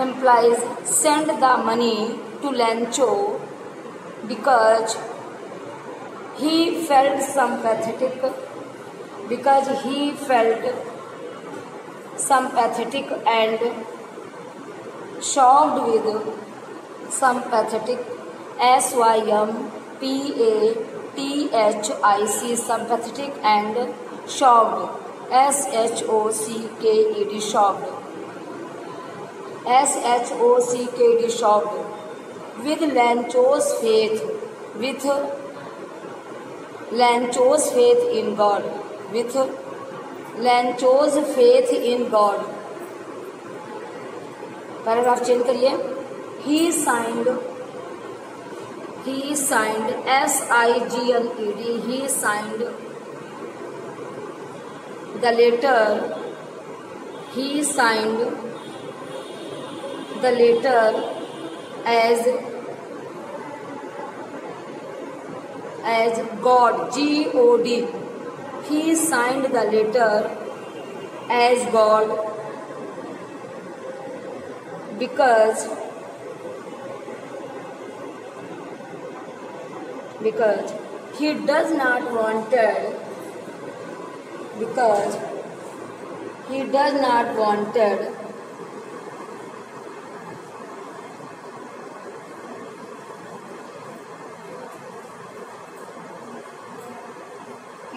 implies send the money to Lancho because he felt sympathetic and shocked with sympathetic sympathetic sympathetic and shocked shocked shocked with Lancho's faith in God paragraph change करिए he signed SIGNED he signed the letter as God GOD he signed the letter as God because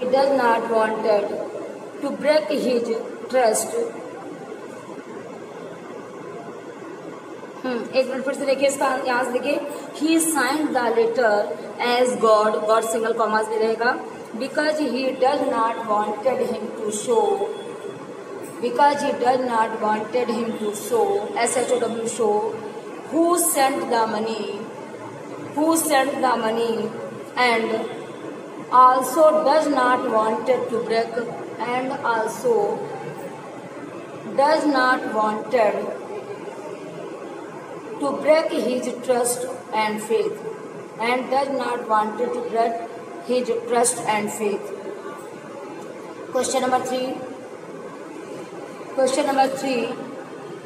he does not wanted to break his trust. एक minute फिर से देखिए इसका यहाँ से देखिए he signed the letter as God single commas में रहेगा because he does not wanted him to show show who sent the money and also does not wanted to break his trust and faith Question number 3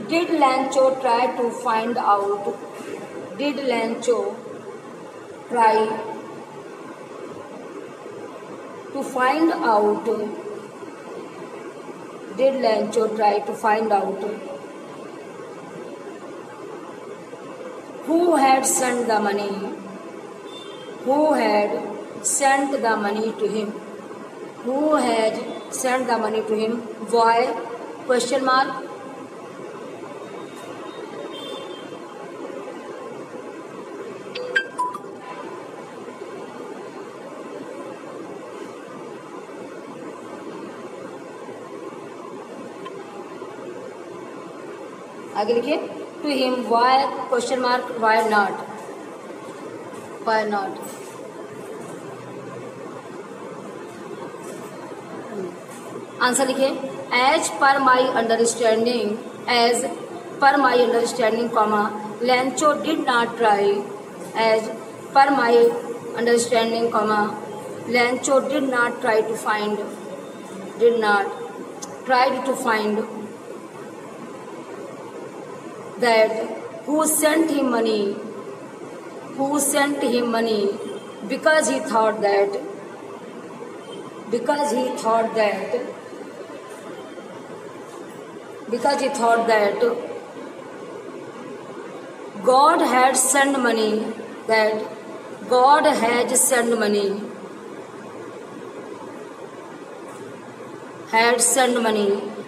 did Lancho try to find out who had sent the money to him why question mark आगे लिखिए to him why question mark why not answer लिखिए as per my understanding comma Lancho did not try as per my understanding comma Lancho did not try to find that who sent him money because he thought that God had sent money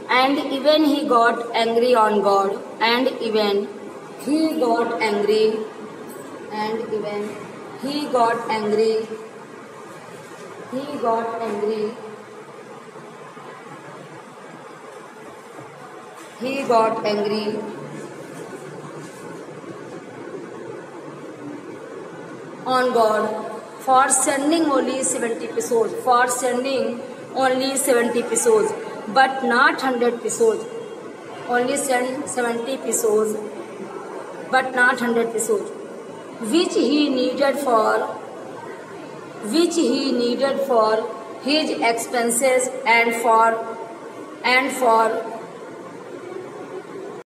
and even he got angry on God for sending only 70 pesos but not 100 pesos only send 70 pesos but not 100 pesos which he needed for his expenses and for